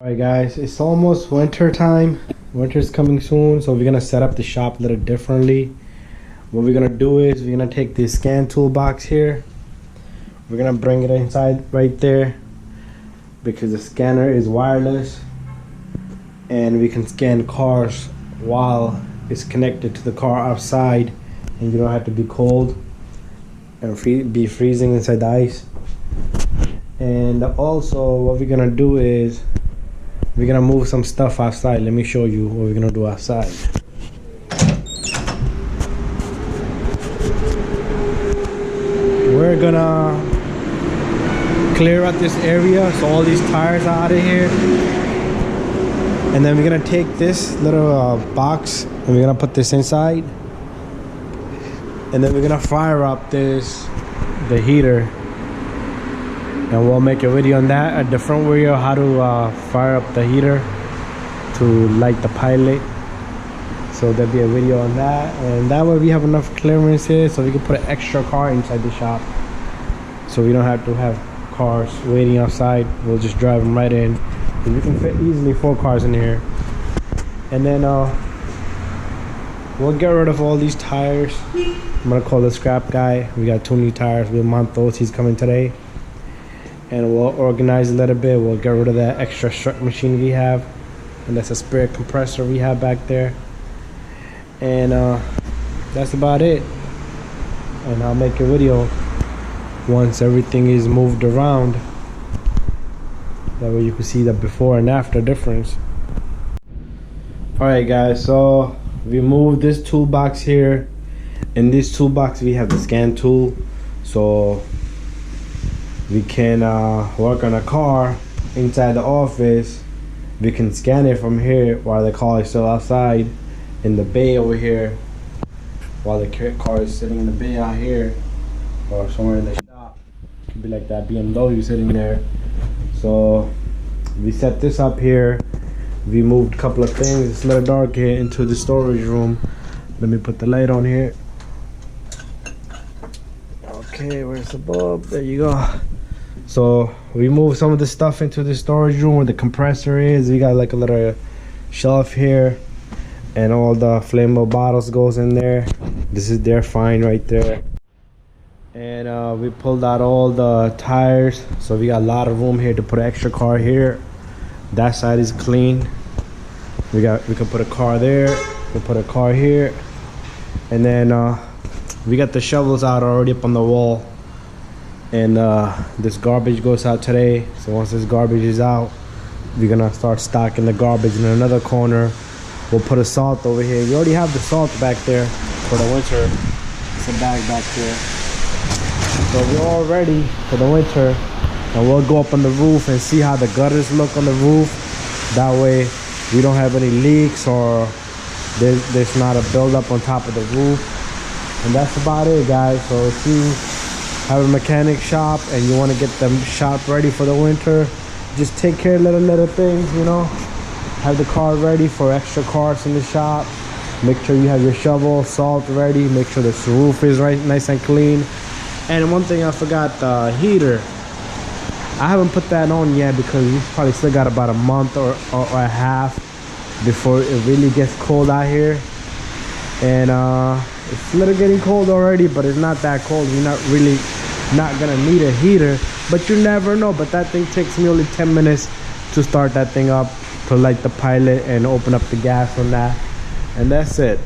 Alright guys, it's almost winter time. Winter's coming soon, so we're gonna set up the shop a little differently. What we're gonna do is we're gonna take this scan toolbox here. We're gonna bring it inside right there because the scanner is wireless and we can scan cars while it's connected to the car outside, and you don't have to be cold and be freezing inside the ice. And also what we're gonna do is we're gonna move some stuff outside. Let me show you what we're gonna do outside. We're gonna clear out this area so all these tires are out of here. And then we're gonna take this little box and we're gonna put this inside. And then we're gonna fire up the heater. And we'll make a video on that, a different video how to fire up the heater to light the Pilot. So there'll be a video on that, and that way we have enough clearance here so we can put an extra car inside the shop, so we don't have to have cars waiting outside. We'll just drive them right in, and we can fit easily 4 cars in here. And then we'll get rid of all these tires. I'm gonna call the scrap guy. We got 2 new tires. We'll mount those. He's coming today. And we'll organize a little bit. We'll get rid of that extra strut machine we have, and that's a spare compressor we have back there. And that's about it. And I'll make a video once everything is moved around, that way you can see the before and after difference. Alright guys, so we moved this toolbox here. In this toolbox we have the scan tool, so we can work on a car inside the office. We can scan it from here while the car is still outside in the bay over here, while the car is sitting in the bay out here or somewhere in the shop. It could be like that BMW sitting there. So we set this up here. We moved a couple of things. It's a little dark here, into the storage room. Let me put the light on here. Okay, where's the bulb? There you go. So we moved some of the stuff into the storage room where the compressor is. We got like a little shelf here, and all the flammable bottles goes in there. This is their fine right there. And we pulled out all the tires, so we got a lot of room here to put an extra car here. That side is clean. We can put a car there. We put a car here, and then we got the shovels out already up on the wall. And this garbage goes out today. So once this garbage is out, we're gonna start stocking the garbage in another corner. We'll put a salt over here. We already have the salt back there for the winter. It's a bag back there. So we're all ready for the winter, and we'll go up on the roof and see how the gutters look on the roof. That way we don't have any leaks, or there's not a buildup on top of the roof. And that's about it, guys. So if you have a mechanic shop and you want to get the shop ready for the winter, just take care of little things, you know. Have the car ready for extra cars in the shop. Make sure you have your shovel, salt ready. Make sure the roof is right, nice and clean. And one thing I forgot, the heater. I haven't put that on yet because we probably still got about a month or a half before it really gets cold out here. And it's a little getting cold already, but it's not that cold. We're not gonna need a heater, but you never know. But that thing takes me only 10 minutes to start that thing up, to light the Pilot and open up the gas on that, and that's it.